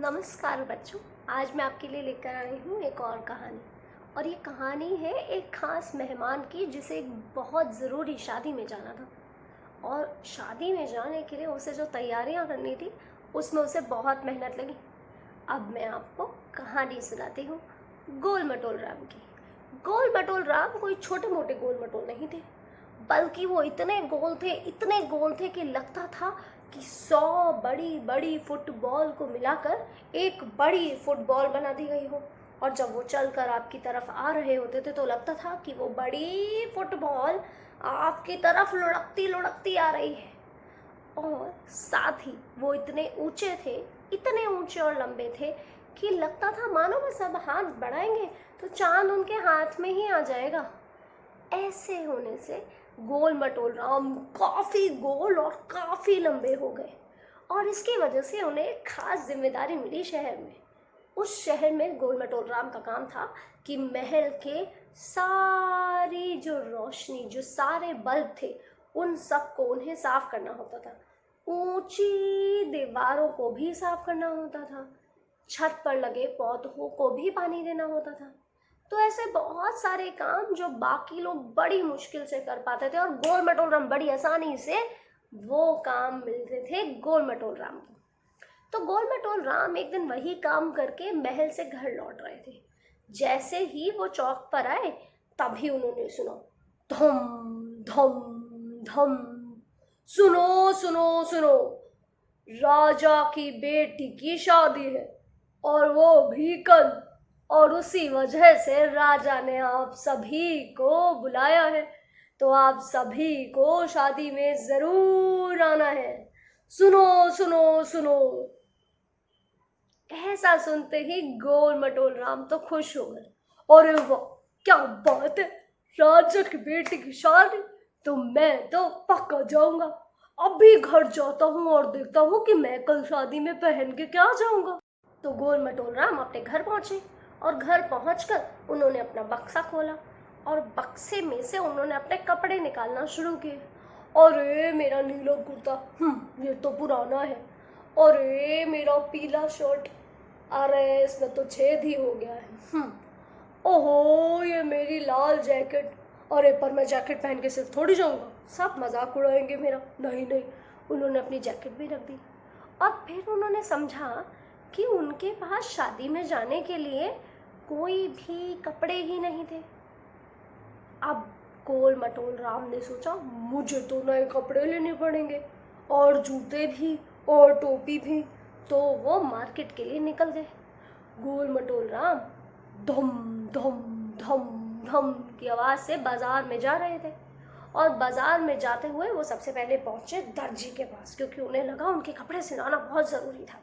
नमस्कार बच्चों। आज मैं आपके लिए लेकर आई हूँ एक और कहानी। और ये कहानी है एक ख़ास मेहमान की जिसे एक बहुत ज़रूरी शादी में जाना था। और शादी में जाने के लिए उसे जो तैयारियाँ करनी थी उसमें उसे बहुत मेहनत लगी। अब मैं आपको कहानी सुनाती हूँ गोल मटोल राम की। गोल मटोल राम कोई छोटे मोटे गोल मटोल नहीं थे, बल्कि वो इतने गोल थे कि लगता था कि 100 बड़ी बड़ी फुटबॉल को मिलाकर एक बड़ी फुटबॉल बना दी गई हो। और जब वो चलकर आपकी तरफ आ रहे होते थे तो लगता था कि वो बड़ी फुटबॉल आपकी तरफ लुढ़कती लुढ़कती आ रही है। और साथ ही वो इतने ऊंचे और लंबे थे कि लगता था मानो वो सब हाथ बढ़ाएंगे तो चांद उनके हाथ में ही आ जाएगा। ऐसे होने से गोल मटोल राम काफी गोल और काफी लंबे हो गए। और इसकी वजह से उन्हें एक खास जिम्मेदारी मिली शहर में। उस शहर में गोल मटोल राम का काम था कि महल के सारी जो रोशनी, जो सारे बल्ब थे, उन सब को उन्हें साफ करना होता था। ऊंची दीवारों को भी साफ करना होता था, छत पर लगे पौधों को भी पानी देना होता था। तो ऐसे बहुत सारे काम जो बाकी लोग बड़ी मुश्किल से कर पाते थे और गोल मटोल राम बड़ी आसानी से वो काम मिलते थे गोल मटोल राम को। तो गोल मटोल राम एक दिन वही काम करके महल से घर लौट रहे थे। जैसे ही वो चौक पर आए तभी उन्होंने सुना धम धम धम। सुनो सुनो सुनो, राजा की बेटी की शादी है और वो भी कल। और उसी वजह से राजा ने आप सभी को बुलाया है, तो आप सभी को शादी में जरूर आना है। सुनो सुनो सुनो। ऐसा सुनते ही गोल मटोल राम तो खुश हो गए। अरे वाह, क्या बात है, राजा की बेटी की शादी, तो मैं तो पक्का जाऊंगा। अभी घर जाता हूँ और देखता हूँ कि मैं कल शादी में पहन के क्या जाऊंगा। तो गोल मटोल राम अपने घर पहुंचे और घर पहुंचकर उन्होंने अपना बक्सा खोला और बक्से में से उन्होंने अपने कपड़े निकालना शुरू किए। अरे मेरा नीला कुर्ता, ये तो पुराना है। अरे मेरा पीला शर्ट, अरे इसमें तो छेद ही हो गया है। ओहो ये मेरी लाल जैकेट, अरे पर मैं जैकेट पहन के सिर्फ थोड़ी जाऊंगा, सब मजाक उड़ाएंगे मेरा। नहीं नहीं, उन्होंने अपनी जैकेट भी रख दी। और फिर उन्होंने समझा कि उनके पास शादी में जाने के लिए कोई भी कपड़े ही नहीं थे। अब गोल मटोल राम ने सोचा मुझे तो नए कपड़े लेने पड़ेंगे, और जूते भी और टोपी भी। तो वो मार्केट के लिए निकल गए। गोल मटोल राम धम धम धम धम की आवाज़ से बाजार में जा रहे थे। और बाजार में जाते हुए वो सबसे पहले पहुंचे दर्जी के पास, क्योंकि उन्हें लगा उनके कपड़े सिलाना बहुत ज़रूरी था।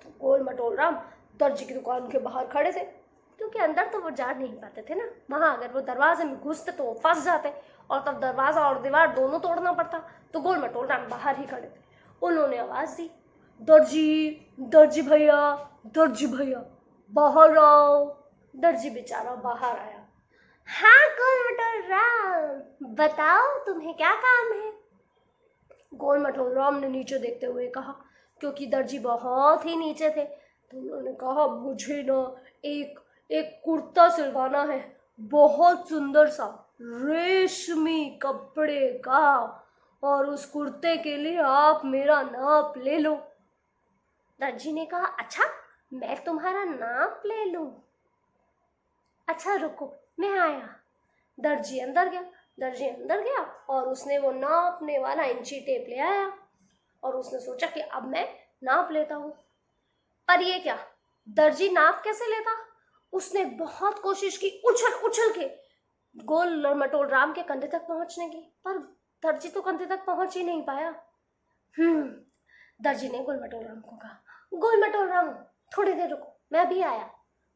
तो गोल मटोल राम दर्जी की दुकान के बाहर खड़े थे, क्योंकि अंदर तो वो जा नहीं पाते थे ना। वहाँ अगर वो दरवाजे में घुसते तो वो फंस जाते और तब दरवाज़ा और दीवार दोनों तोड़ना पड़ता। तो गोल मटोल राम बाहर ही खड़े थे। उन्होंने आवाज़ दी, दर्जी दर्जी भैया, दर्जी भैया बाहर आओ। दर्जी बेचारा बाहर आया। हाँ गोल मटोल राम, बताओ तुम्हें क्या काम है। गोल मटोल राम ने नीचे देखते हुए कहा, क्योंकि दर्जी बहुत ही नीचे थे। तो उन्होंने कहा मुझे ना एक एक कुर्ता सिलवाना है, बहुत सुंदर सा रेशमी कपड़े का, और उस कुर्ते के लिए आप मेरा नाप ले लो। दर्जी ने कहा अच्छा, मैं तुम्हारा नाप ले लूं। अच्छा रुको, मैं आया। दर्जी अंदर गया और उसने वो नापने वाला इंची टेप ले आया। और उसने सोचा कि अब मैं नाप लेता हूँ। पर ये क्या, दर्जी नाप कैसे लेता। उसने बहुत कोशिश की, उछल उछल के गोल मटोल राम के कंधे तक पहुंचने की, पर दर्जी तो कंधे तक पहुंच ही नहीं पाया। दर्जी ने गोल मटोल राम को कहा, गोल मटोल राम थोड़ी देर रुको, मैं भी आया।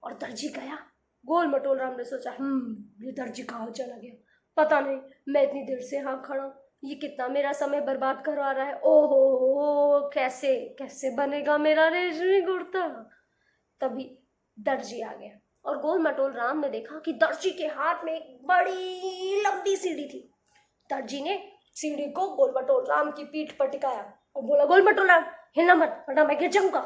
और दर्जी गया। गोल मटोल राम ने सोचा ये दर्जी कहाँ चला गया, पता नहीं, मैं इतनी देर से यहाँ खड़ा हूँ, ये कितना मेरा समय बर्बाद करवा रहा है। ओहो, कैसे कैसे बनेगा मेरा रेशमी कुर्ता। तभी दर्जी आ गया और गोल मटोल राम ने देखा कि दर्जी के हाथ में एक बड़ी लंबी सीढ़ी थी। दर्जी ने सीढ़ी को गोल मटोल राम की पीठ पर टिकाया और बोला, गोल मटोल राम हिलना मत वरना मैं गिर जाऊंगा।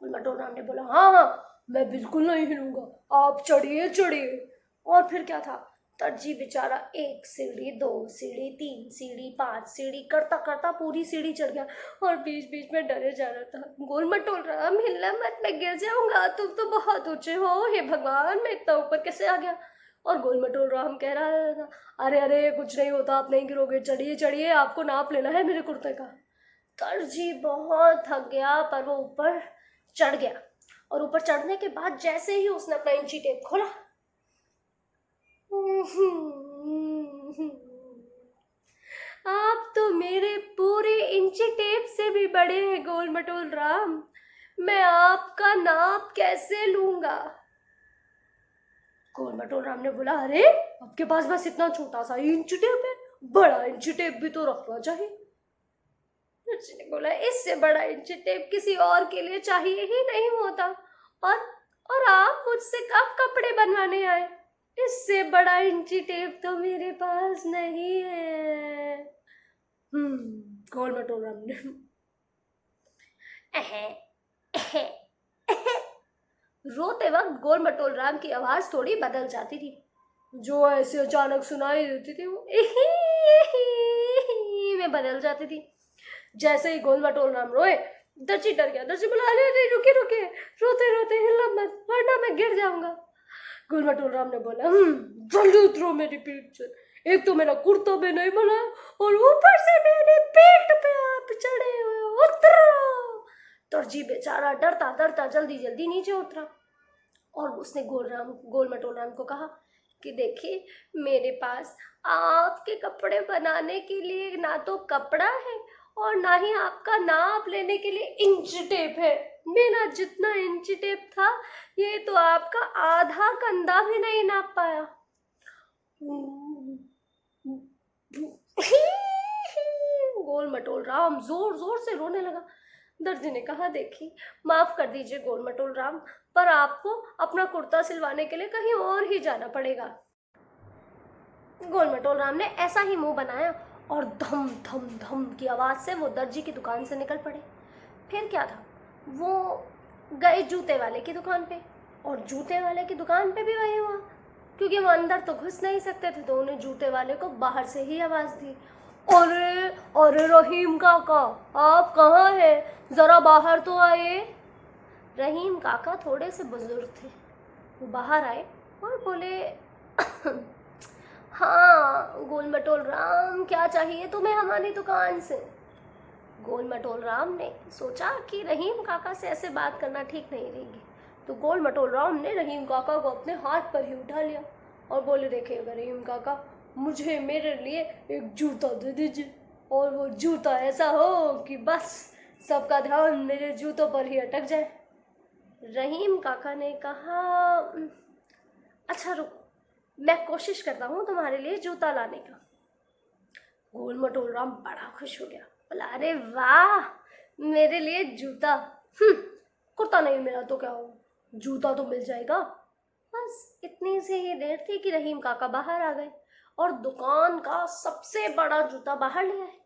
गोल मटोल राम ने बोला, हाँ हाँ मैं बिल्कुल नहीं हिलूंगा, आप चढ़िए चढ़िए। और फिर क्या था, दर्जी बेचारा 1 सीढ़ी 2 सीढ़ी 3 सीढ़ी 5 सीढ़ी करता करता पूरी सीढ़ी चढ़ गया, और बीच बीच में डरे जा रहा था, गोल मटोल राम हिलना मत, मैं गिर जाऊंगा, तुम तो बहुत ऊंचे हो, हे भगवान मैं इतना ऊपर कैसे आ गया। और गोल मटोल राम कह रहा था, अरे अरे कुछ नहीं होता, आप नहीं गिरोगे, चढ़िए चढ़िए, आपको नाप लेना है मेरे कुर्ते का। दर्जी बहुत थक गया, पर वो ऊपर चढ़ गया। और ऊपर चढ़ने के बाद जैसे ही उसने अपना इंची टेप खोला, आप तो मेरे पूरे इंची टेप से भी बड़े हैं गोल मटोल राम, मैं आपका नाप कैसे लूंगा। गोल मटोल राम ने बोला, अरे आपके पास बस इतना छोटा सा इंची टेप है, बड़ा इंची टेप भी तो रखना चाहिए। दर्जी ने बोला, इससे बड़ा इंची टेप किसी और के लिए चाहिए ही नहीं होता, और आप मुझसे कब कपड़े बनवाने आए, इससे बड़ा इंची टेप तो मेरे पास नहीं है। गोल मटोल राम ने रोते वक्त गोल मटोल राम की आवाज थोड़ी बदल जाती थी, जो ऐसे अचानक सुनाई देती थी वो में बदल जाती थी। जैसे ही गोल मटोल राम रोए, दर्जी डर गया। दर्जी बोला, अरे अरे रुके रुके, रोते रोते हिलना मत वरना मैं गिर जाऊंगा। गोल मटोल राम ने बोला, जल्दी उतरो मेरी पीठ से, एक तो मेरा कुर्ता भी नहीं बना और ऊपर से मेरी पीठ पे आप चढ़े हुए, उतरो। दर्जी बेचारा डरता डरता जल्दी जल्दी नीचे उतरा, और उसने गोल मटोल राम को कहा कि देखिए, मेरे पास आपके कपड़े बनाने के लिए ना तो कपड़ा है और ना ही आपका नाप लेने के लिए इंच टेप है। मेरा जितना इंच टेप था, ये तो आपका आधा कंधा भी नहीं नाप पाया। गोल मटोल राम जोर जोर से रोने लगा। दर्जी ने कहा, देखिए माफ कर दीजिए गोल मटोल राम, पर आपको अपना कुर्ता सिलवाने के लिए कहीं और ही जाना पड़ेगा। गोल मटोल राम ने ऐसा ही मुंह बनाया और धम धम धम की आवाज से वो दर्जी की दुकान से निकल पड़े। फिर क्या था, वो गए जूते वाले की दुकान पे, और जूते वाले की दुकान पे भी वही हुआ, क्योंकि वो अंदर तो घुस नहीं सकते थे, तो उन्हें जूते वाले को बाहर से ही आवाज दी, अरे अरे रहीम काका, आप कहाँ हैं, जरा बाहर तो आइए। रहीम काका थोड़े से बुजुर्ग थे, वो बाहर आए और बोले, हाँ गोल मटोल राम, क्या चाहिए तुम्हें हमारी दुकान से। गोल मटोल राम ने सोचा कि रहीम काका से ऐसे बात करना ठीक नहीं रहेगी, तो गोल मटोल राम ने रहीम काका को अपने हाथ पर ही उठा लिया और बोले, देखिएगा रहीम काका, मुझे मेरे लिए एक जूता दे दीजिए, और वो जूता ऐसा हो कि बस सबका ध्यान मेरे जूतों पर ही अटक जाए। रहीम काका ने कहा, अच्छा रुको, मैं कोशिश करता हूँ तुम्हारे लिए जूता लाने का। गोल मटोल राम बड़ा खुश हो गया, बोला, अरे वाह, मेरे लिए जूता, कुर्ता नहीं मिला तो क्या हो, जूता तो मिल जाएगा। बस इतनी सी ही देर थी कि रहीम काका बाहर आ गए और दुकान का सबसे बड़ा जूता बाहर ले आए,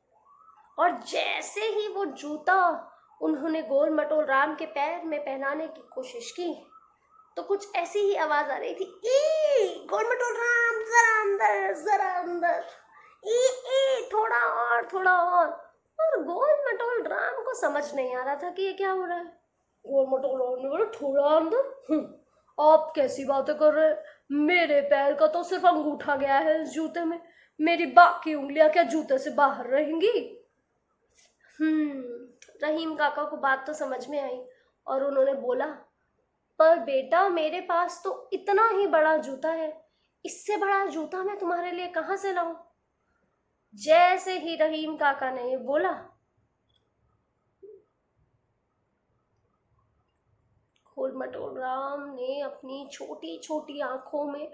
और जैसे ही वो जूता उन्होंने गोल मटोल राम के पैर में पहनाने की कोशिश की, तो कुछ ऐसी ही आवाज आ रही थी, ई गोल मटोल राम जरा अंदर जरा अंदर, ई थोड़ा और थोड़ा और गोल मटोल राम को समझ नहीं आ रहा था कि ये क्या हो रहा है। गोल मटोल राम ने बोला, थोड़ा अंदर, आप कैसी बातें कर रहे हैं, मेरे पैर का तो सिर्फ अंगूठा गया है इस जूते में, मेरी बाकी उंगलियां क्या जूते से बाहर रहेंगी। रहीम काका को बात तो समझ में आई और उन्होंने बोला, पर बेटा मेरे पास तो इतना ही बड़ा जूता है, इससे बड़ा जूता मैं तुम्हारे लिए कहाँ से लाऊं। जैसे ही रहीम काका ने ये बोला, गोल मटोल राम ने अपनी छोटी छोटी आंखों में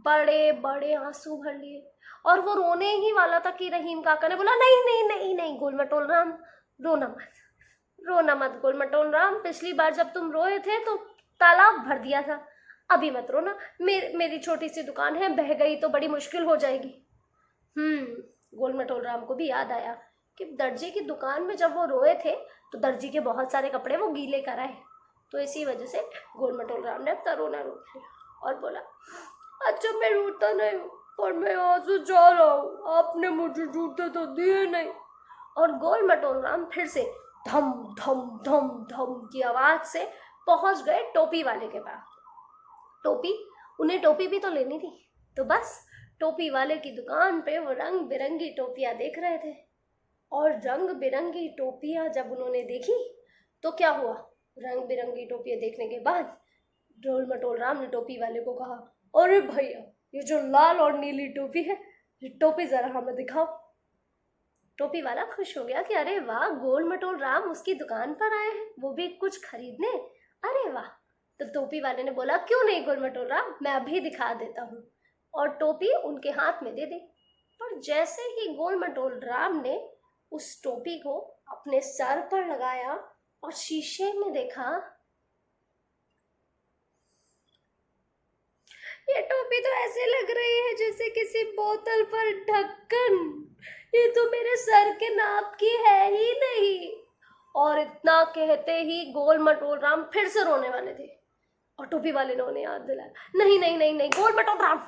बड़े बड़े आंसू भर लिए, और वो रोने ही वाला था कि रहीम काका ने बोला, नहीं नहीं नहीं नहीं गोल मटोल राम, रोना मत गोल मटोल राम, पिछली बार जब तुम रोए थे तो तालाब भर दिया था, अभी मत रोना, मेरी छोटी सी दुकान है, बह गई तो बड़ी मुश्किल हो जाएगी। गोल मटोल राम को भी याद आया कि दर्जी की दुकान में जब वो रोए थे तो दर्जी के बहुत सारे कपड़े वो गीले कराए, तो इसी वजह से गोल मटोल राम ने अपना रोना रोक लिया और बोला, अच्छा मैं रोता नहीं हूँ, पर मैं यहाँ से जा रहा हूँ, आपने मुझे जूते तो दिए नहीं। और गोल मटोल राम फिर से धम धम धम धम की आवाज से पहुंच गए टोपी वाले के पास। उन्हें टोपी भी तो लेनी थी, तो बस टोपी वाले की दुकान पे वो रंग बिरंगी टोपियां देख रहे थे। और रंग बिरंगी टोपियां जब उन्होंने देखी तो क्या हुआ, रंग बिरंगी टोपियां देखने के बाद गोल मटोल राम ने टोपी वाले को कहा, अरे भैया ये जो लाल और नीली टोपी है, ये टोपी जरा हमें दिखाओ। टोपी वाला खुश हो गया कि अरे वाह, गोल मटोल राम उसकी दुकान पर आए हैं, वो भी कुछ खरीदने, अरे वाह। तो टोपी वाले ने बोला, क्यों नहीं गोल मटोल राम, मैं अभी दिखा देता हूँ, और टोपी उनके हाथ में दे दी। पर जैसे ही गोल मटोल राम ने उस टोपी को अपने सर पर लगाया और शीशे में देखा, ये टोपी तो ऐसे लग रही है जैसे किसी बोतल पर ढक्कन, ये तो मेरे सर के नाप की है ही नहीं। और इतना कहते ही गोल मटोल राम फिर से रोने वाले थे और टोपी वाले ने उन्हें याद दिलाया, नहीं नहीं नहीं नहीं गोल मटोल राम,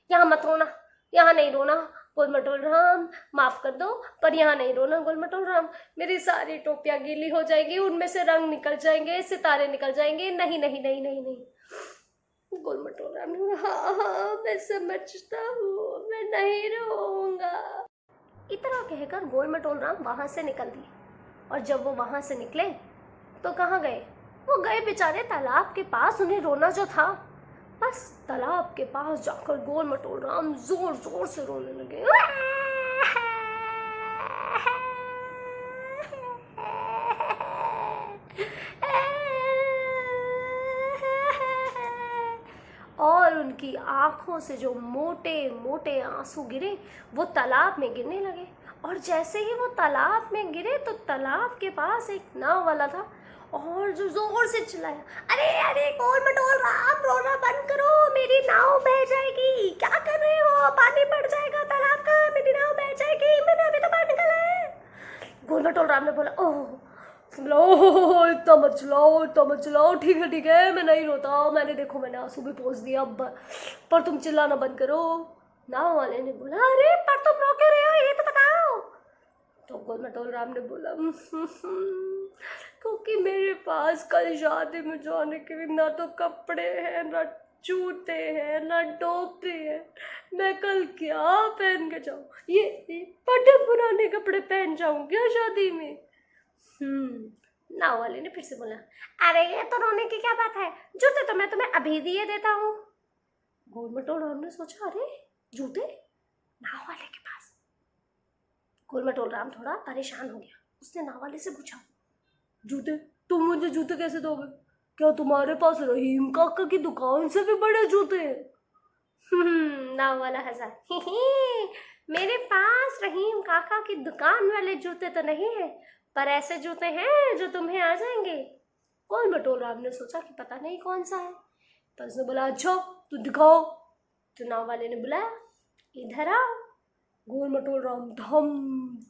यहाँ मत रोना, यहाँ नहीं रोना गोल मटोल राम, माफ कर दो, पर यहाँ नहीं रोना गोल मटोल राम, मेरी सारी टोपियां गीली हो जाएगी, उनमें से रंग निकल जाएंगे, सितारे निकल जाएंगे, नहीं नहीं नहीं नहीं नहीं। गोल मटोल राम ने, हाँ हाँ मैं समझता हूँ, मैं नहीं रोऊंगा। इतना कहकर गोल मटोल राम वहां से निकल दिए। और जब वो वहां से निकले तो कहाँ गए, वो गए बेचारे तालाब के पास। उन्हें रोना जो था, बस तालाब के पास जाकर गोल मटोल राम जोर जोर से रोने लगे। और उनकी आंखों से जो मोटे मोटे आंसू गिरे वो तालाब में गिरने लगे। और जैसे ही वो तालाब में गिरे तो तालाब के पास एक नाव वाला था और जो जोर से चिल्लाया, अरे अरे गोल मटोल राम रोना बंद करो, मेरी नाव बह जाएगी, क्या कर रहे हो, पानी बढ़ जाएगा तालाब का, मेरी नाव बह जाएगी, मैंने अभी तो बाहर निकला है। गोल मटोल राम ने बोला, ओह इतना मत चिल्लाओ, ठीक है मैं नहीं रोता, मैंने आंसू भी पोंछ दिया, पर तुम चिल्लाना बंद करो। नाव वाले ने बोला, अरे पर तुम रो क्यों रहे हो, ये तो बताओ। तो गोल मटोल राम ने बोला, क्योंकि मेरे पास कल शादी में जाने के लिए ना तो कपड़े हैं, ना जूते हैं, ना टोपी है, मैं कल क्या पहन के जाऊँ, ये फटे पुराने कपड़े पहन जाऊँ क्या शादी में। नाव वाले ने फिर से बोला, अरे ये तो रोने की क्या बात है, जूते तो मैं तुम्हें अभी दिए देता हूँ। गोल मटोल राम ने सोचा, अरे जूते नाव वाले के पास। गोल मटोल राम थोड़ा परेशान हो गया। उसने नाव वाले से पूछा, जूते, तुम मुझे जूते कैसे दोगे, क्या तुम्हारे पास रहीम काका की दुकान से भी बड़े जूते हैं। नाव वाला हंसा, मेरे पास रहीम काका की दुकान वाले जूते तो नहीं है, पर ऐसे जूते हैं जो तुम्हें आ जाएंगे। गोल मटोल राम ने सोचा कि पता नहीं कौन सा है, तो उसने बोला, अच्छा तो दिखाओ। तो नाव वाले ने बुलाया, इधर आओ। गोल मटोल राम धम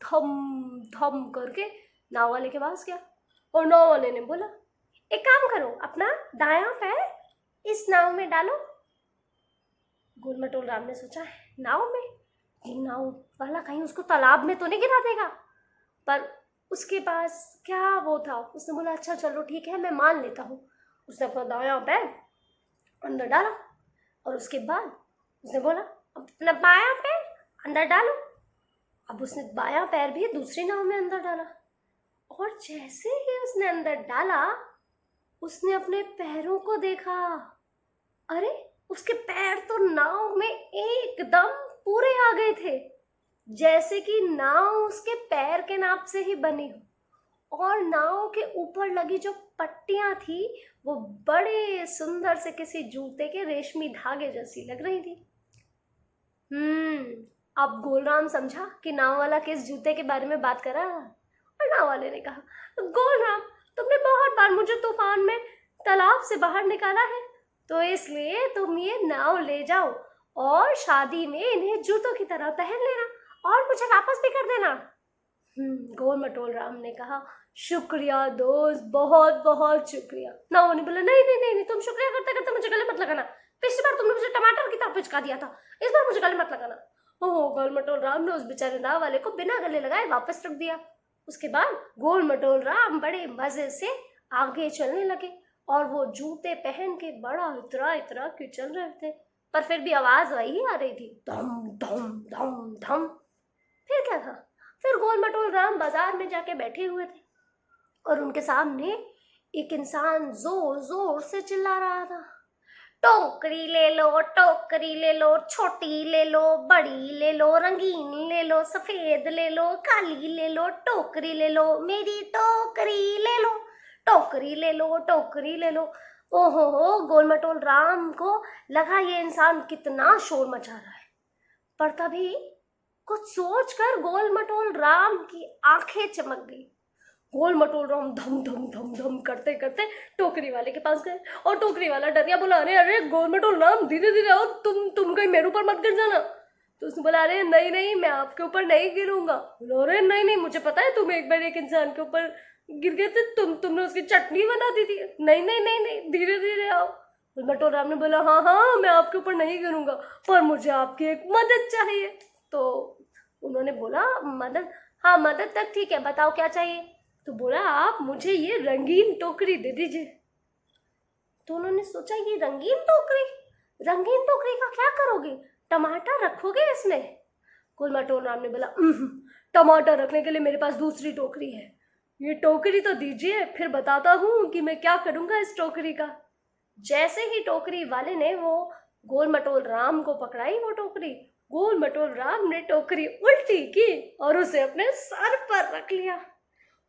धम धम करके नाव वाले के पास गया और नाव वाले ने बोला, एक काम करो, अपना दायां पैर इस नाव में डालो। गोल मटोल राम ने सोचा, नाव में, ये नाव वाला कहीं उसको तालाब में तो नहीं गिरा देगा, पर उसके पास क्या वो था। उसने बोला, अच्छा चलो ठीक है, मैं मान लेता हूँ। उसने अपना दायां पैर अंदर डाला और उसके बाद उसने बोला, अपना बायां पैर अंदर डालो। अब उसने बायां पैर भी दूसरी नाव में अंदर डाला और जैसे ही उसने अंदर डाला, उसने अपने पैरों को देखा। अरे उसके पैर तो नाव में एकदम पूरे आ गए थे, जैसे कि नाव उसके पैर के नाप से ही बनी हो। और नाव के ऊपर लगी जो पट्टियां थी वो बड़े सुंदर से किसी जूते के रेशमी धागे जैसी लग रही थी। अब गोलराम समझा कि नाव वाला किस जूते के बारे में बात कर रहा है। और नाव वाले ने कहा, गोलराम तुमने बहुत बार मुझे तूफान में तालाब से बाहर निकाला है, तो इसलिए तुम ये नाव ले जाओ और शादी में इन्हें जूतों की तरह पहन लेना और मुझे वापस भी कर देना। गोल मटोल राम ने कहा, शुक्रिया दोस्त, बहुत बहुत शुक्रिया। नाओ ने बोला नहीं नहीं नहीं नहीं, तुम शुक्रिया करते करते मुझे गले मत लगाना। पिछली बार तुमने मुझे टमाटर की तरह पिचका दिया था, इस बार मुझे गले मत लगाना। ओह, गोल मटोल राम ने उस बेचारे नाव वाले को बिना गले लगाए वापस रख दिया। उसके बाद गोल मटोल राम बड़े मजे से आगे चलने लगे और वो जूते पहन के बड़ा इतरा इतरा के चल रहे थे, पर फिर भी आवाज वही आ रही थी, धम धम धम धम। फिर क्या था, फिर गोल मटोल राम बाजार में जाके बैठे हुए थे और उनके सामने एक इंसान जोर जोर से चिल्ला रहा था, टोकरी ले लो, टोकरी ले लो, छोटी ले लो, बड़ी ले लो, रंगीन ले लो, सफेद ले लो, काली ले लो, टोकरी ले लो, मेरी टोकरी ले लो, टोकरी ले लो, टोकरी ले लो। ओहो हो, गोल मटोल राम को लगा ये इंसान कितना शोर मचा रहा है, पर तभी कुछ सोचकर गोल मटोल राम की आंखें चमक गई। गोल मटोल राम धम धम धम धम करते करते टोकरी वाले के पास गए और टोकरी वाला डर गया, बोला अरे अरे गोल मटोल राम धीरे धीरे आओ, तुम कहीं मेरे ऊपर मत गिर जाना। तो उसने बोला अरे नहीं नहीं, मैं आपके ऊपर नहीं गिरूंगा। बोला अरे नहीं नहीं, मुझे पता है तुम एक बार एक इंसान के ऊपर गिर गए थे, तुमने उसकी चटनी बना दी थी। नहीं नहीं नहीं नहीं, धीरे धीरे आओ। गोल मटोल राम ने बोला हाँ हाँ, मैं आपके ऊपर नहीं गिरूंगा, पर मुझे आपकी एक मदद चाहिए। तो उन्होंने बोला मदद, हाँ मदद तक ठीक है, बताओ क्या चाहिए। तो बोला आप मुझे ये रंगीन टोकरी दे दीजिए। तो उन्होंने सोचा ये रंगीन टोकरी का क्या करोगे, टमाटर रखोगे इसमें। गोल मटोल राम ने बोला टमाटर रखने के लिए मेरे पास दूसरी टोकरी है, ये टोकरी तो दीजिए, फिर बताता हूँ कि मैं क्या करूँगा इस टोकरी का। जैसे ही टोकरी वाले ने वो गोल मटोल राम को पकड़ाई वो टोकरी, गोल मटोल राम ने टोकरी उल्टी की और उसे अपने सर पर रख लिया।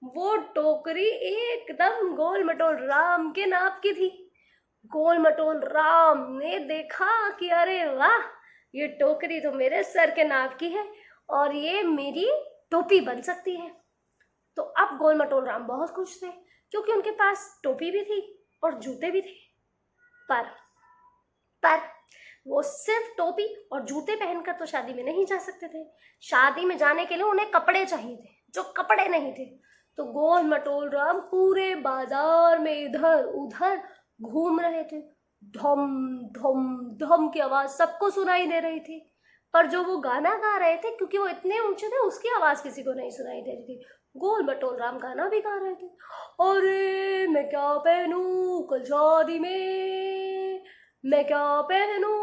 वो टोकरी एकदम गोल मटोल राम के नाप की थी। गोल मटोल राम ने देखा कि अरे वाह, ये टोकरी तो मेरे सर के नाप की है और ये मेरी टोपी बन सकती है। तो अब गोल मटोल राम बहुत खुश थे क्योंकि उनके पास टोपी भी थी और जूते भी थे। पर वो सिर्फ टोपी और जूते पहनकर तो शादी में नहीं जा सकते थे। शादी में जाने के लिए उन्हें कपड़े चाहिए थे, जो कपड़े नहीं थे। तो गोल मटोल राम पूरे बाजार में इधर उधर घूम रहे थे। धम धम धम की आवाज सबको सुनाई दे रही थी, पर जो वो गाना गा रहे थे क्योंकि वो इतने ऊंचे थे उसकी आवाज किसी को नहीं सुनाई दे रही थी। गोल मटोल राम गाना भी गा रहे थे, अरे मैं क्या पहनूं कल शादी में, मैं क्या पहनूं,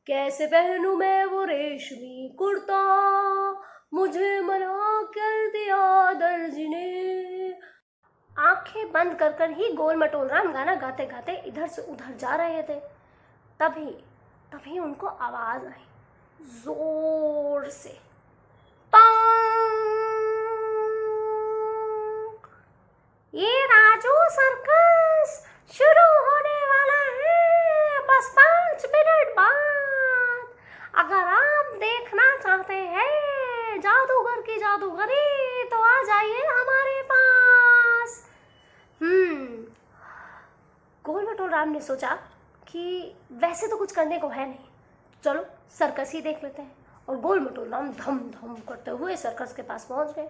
कैसे पहनूं मैं वो रेशमी कुर्ता, मुझे मना कर दिया दर्जी ने। आंखें बंद कर कर ही गोल मटोल राम गाना गाते गाते इधर से उधर जा रहे थे। तभी तभी उनको आवाज आई जोर से, पांग! ये राजू सर्कस शुरू होने वाला है, बस 5 मिनट बाद। अगर आप देखना चाहते हैं जादूगर की जादूगरी तो आ जाइए हमारे पास। गोल मटोल राम ने सोचा कि वैसे तो कुछ करने को है नहीं, चलो सर्कस ही देख लेते हैं। और गोल मटोल राम धम धम करते हुए सर्कस के पास पहुंच गए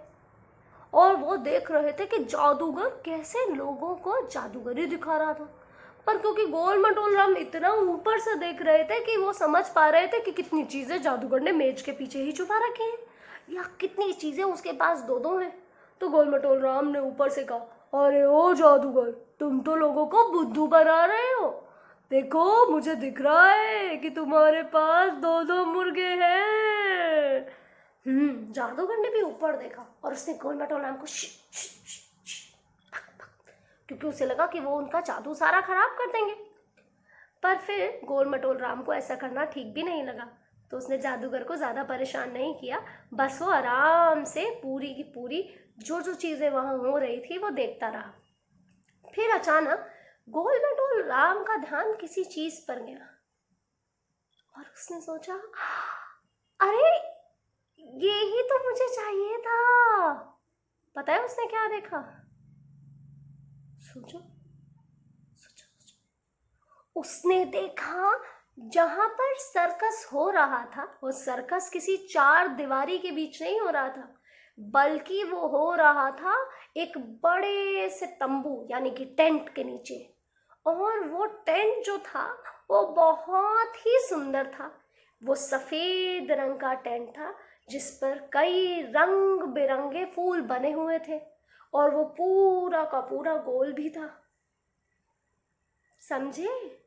और वो देख रहे थे कि जादूगर कैसे लोगों को जादूगरी दिखा रहा था। पर क्योंकि गोल मटोल राम इतना ऊपर से देख रहे थे कि वो समझ पा रहे थे कि कितनी चीजें जादूगर ने मेज के पीछे ही छुपा रखी हैं या कितनी चीजें उसके पास दो दो हैं। तो गोल मटोल राम ने ऊपर से कहा, अरे ओ जादूगर, तुम तो लोगों को बुद्धू बना रहे हो, देखो मुझे दिख रहा है कि तुम्हारे पास 2-2 मुर्गे हैं। जादूगर ने भी ऊपर देखा और उसने गोल मटोल राम को क्योंकि उसे लगा कि वो उनका जादू सारा खराब कर देंगे। पर फिर गोल मटोल राम को ऐसा करना ठीक भी नहीं लगा, तो उसने जादूगर को ज़्यादा परेशान नहीं किया। बस वो आराम से पूरी की पूरी जो जो चीज़ें वहाँ हो रही थी वो देखता रहा। फिर अचानक गोल मटोल राम का ध्यान किसी चीज़ पर गया और उसने सोचा, अरे ये ही तो मुझे चाहिए था। पता है उसने क्या देखा? सोचो सोचो सोचो। उसने देखा जहां पर सर्कस हो रहा था, वो सर्कस किसी 4 दीवारी के बीच नहीं हो रहा था, बल्कि वो हो रहा था एक बड़े से तंबू यानी कि टेंट के नीचे। और वो टेंट जो था वो बहुत ही सुंदर था। वो सफेद रंग का टेंट था जिस पर कई रंग बिरंगे फूल बने हुए थे और वो पूरा का पूरा गोल भी था। समझे?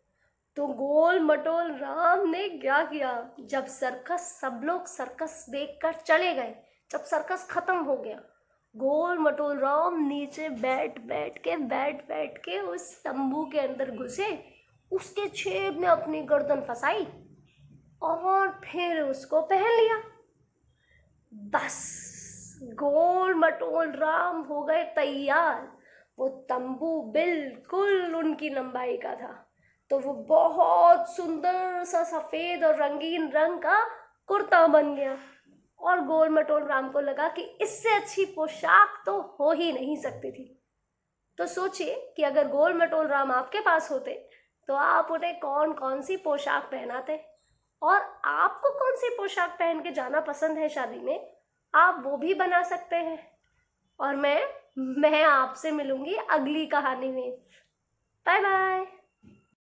तो गोल मटोल राम ने क्या किया, जब सब लोग सर्कस देखकर चले गए, जब सर्कस खत्म हो गया, गोल मटोल राम नीचे बैठ बैठ के उस तंबू के अंदर घुसे, उसके छेद में अपनी गर्दन फंसाई और फिर उसको पहन लिया। बस गोल मटोल राम हो गए तैयार। वो तंबू बिल्कुल उनकी लंबाई का था, तो वो बहुत सुंदर सा सफेद और रंगीन रंग का कुर्ता बन गया। और गोल मटोल राम को लगा कि इससे अच्छी पोशाक तो हो ही नहीं सकती थी। तो सोचिए कि अगर गोल मटोल राम आपके पास होते तो आप उन्हें कौन कौन सी पोशाक पहनाते, और आपको कौन सी पोशाक पहन के जाना पसंद है शादी में, आप वो भी बना सकते हैं। और मैं आपसे मिलूंगी अगली कहानी में। Bye bye.